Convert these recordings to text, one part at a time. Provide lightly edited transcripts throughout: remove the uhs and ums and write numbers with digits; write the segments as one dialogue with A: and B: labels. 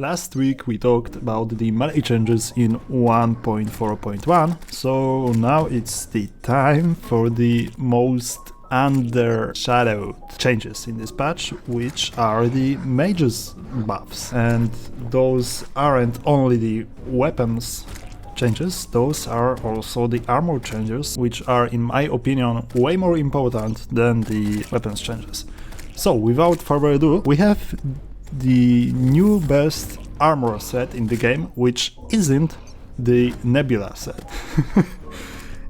A: Last week we talked about the melee changes in 1.4.1, so now it's the time for the most undershadowed changes in this patch, which are the mages buffs. And those aren't only the weapons changes, those are also the armor changes, which are, in my opinion, way more important than the weapons changes. So without further ado, we have the new best armor set in the game, which isn't the Nebula set.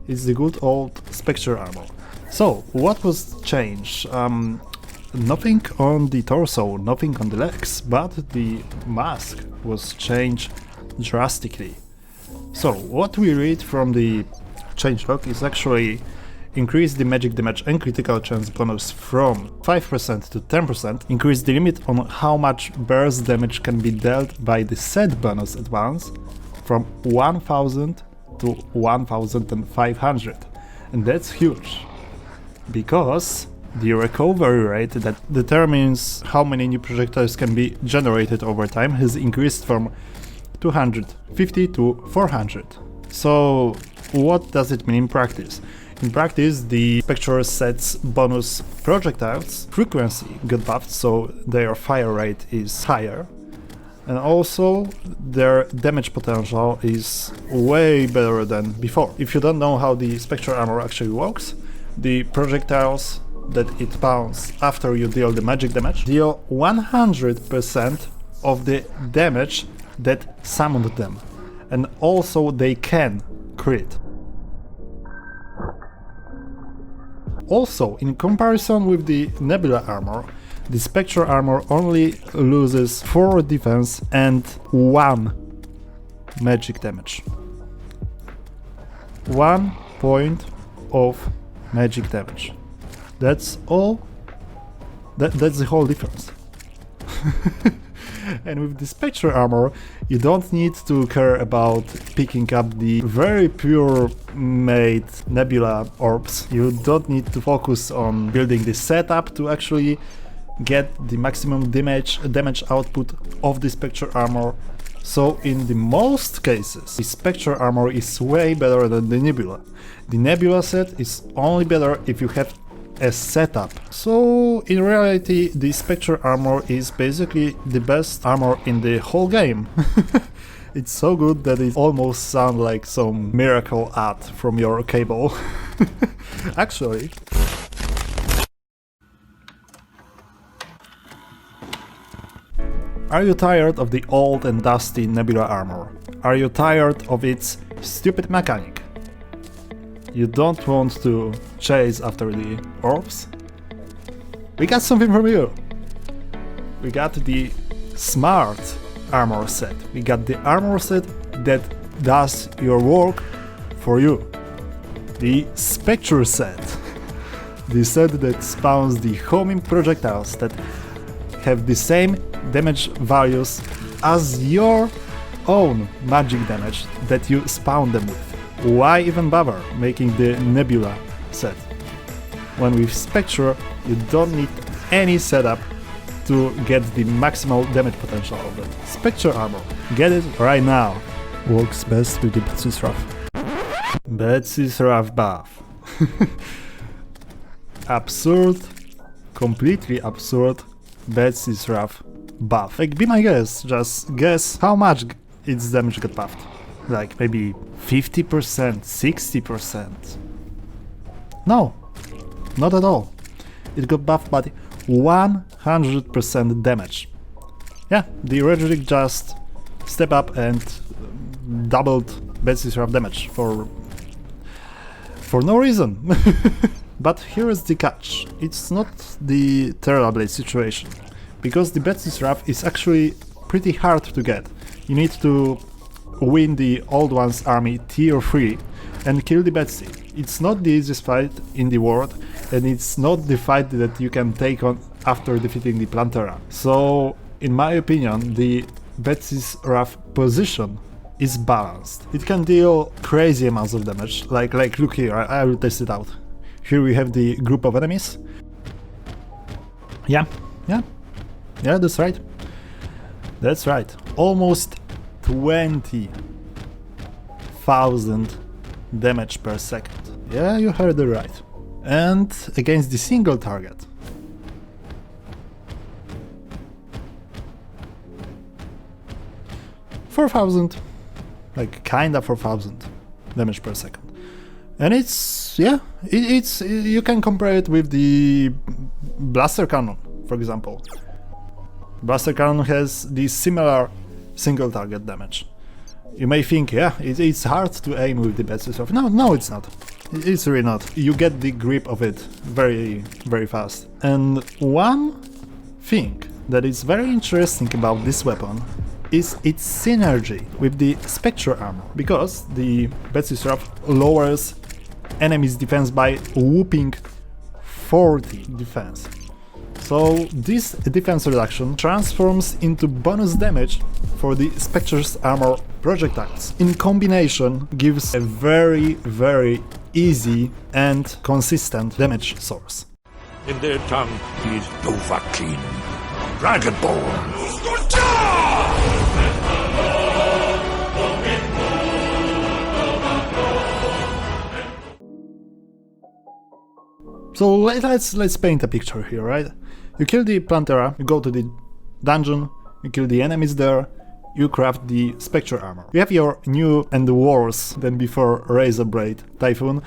A: It's the good old Spectre armor. So, what was changed? Nothing on the torso, nothing on the legs, but the mask was changed drastically. So, what we read from the changelog is actually increase the magic damage and critical chance bonus from 5% to 10%, increase the limit on how much burst damage can be dealt by the set bonus at once from 1000 to 1500. And that's huge, because the recovery rate that determines how many new projectiles can be generated over time has increased from 250 to 400. So what does it mean in practice? In practice, the Spectre set's bonus projectiles frequency got buffed, so their fire rate is higher, and also their damage potential is way better than before. If you don't know how the Spectre armor actually works, the projectiles that it spawns after you deal the magic damage deal 100% of the damage that summoned them, and also they can crit. Also, in comparison with the Nebula armor, the Spectre armor only loses 4 defense and 1 magic damage. 1 point of magic damage. That's all. That's the whole difference. And with the Spectre armor, you don't need to care about picking up the very pure made Nebula orbs. You don't need to focus on building the setup to actually get the maximum damage output of the Spectre armor. So in the most cases, the Spectre armor is way better than the Nebula. The Nebula set is only better if you have a setup. So in reality, the Spectre armor is basically the best armor in the whole game. It's so good that it almost sounds like some miracle ad from your cable. Actually. Are you tired of the old and dusty Nebula armor? Are you tired of its stupid mechanic? You don't want to chase after the orbs? We got something from you! We got the smart armor set. We got the armor set that does your work for you. The Spectre set. The set that spawns the homing projectiles that have the same damage values as your own magic damage that you spawn them with. Why even bother making the Nebula set? When with Spectre, you don't need any setup to get the maximal damage potential of it. Spectre armor, get it right now. Works best with the Betsy's Wrath. Betsy's Wrath buff. Absurd, completely absurd Betsy's Wrath buff. Like, be my guess, just guess how much its damage got buffed. Like maybe 50%, 60%. No, not at all. It got buffed by 100% damage. Yeah, the Regeric just stepped up and doubled Betsy's Wrath damage for no reason. But here is the catch. It's not the TerraRia situation, because the Betsy's Wrath is actually pretty hard to get. You need to win the Old One's army tier 3 and kill the Betsy. It's not the easiest fight in the world, and it's not the fight that you can take on after defeating the Plantera. So, in my opinion, the Betsy's Wrath position is balanced. It can deal crazy amounts of damage, like look here, I will test it out. Here we have the group of enemies. Yeah, that's right. That's right. almost 20,000 damage per second. Yeah, you heard it right. And against the single target, 4,000, like kinda 4,000 damage per second. And it's, yeah, it's you can compare it with the blaster cannon, for example. Blaster cannon has the similar single target damage. You may think, yeah, it's hard to aim with the Betsy stuff. No, it's not. It's really not. You get the grip of it very, very fast. And one thing that is very interesting about this weapon is its synergy with the Spectre armor, because the Betsy strap lowers enemies' defense by whooping 40 defense. So this defense reduction transforms into bonus damage for the Spectre's armor projectiles. In combination, gives a very, very easy and consistent damage source.
B: In their tongue, he is Dovahkiin, Dragonborn.
A: So let's paint a picture here, right? You kill the Plantera, you go to the dungeon, you kill the enemies there, you craft the Spectre armor. You have your new and worse than before Razor Blade Typhoon.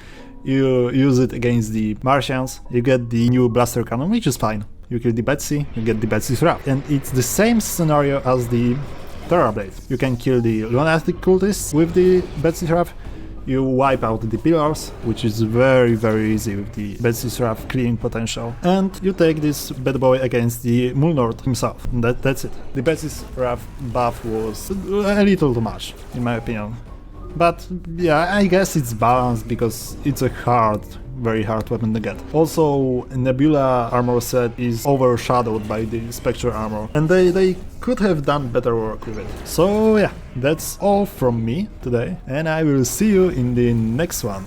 A: You use it against the Martians, you get the new blaster cannon, which is fine. You kill the Betsy, you get the Betsy Wrath. And it's the same scenario as the Terra Blade. You can kill the lunatic cultists with the Betsy Wrath. You wipe out the pillars, which is very, very easy with the Betsy Wrath clearing potential. And you take this bad boy against the Mulnord himself. And that's it. The Betsy Wrath buff was a little too much, in my opinion. But yeah, I guess it's balanced because it's a very hard weapon to get. Also, Nebula armor set is overshadowed by the Spectre armor, and they could have done better work with it. So yeah, that's all from me today, and I will see you in the next one.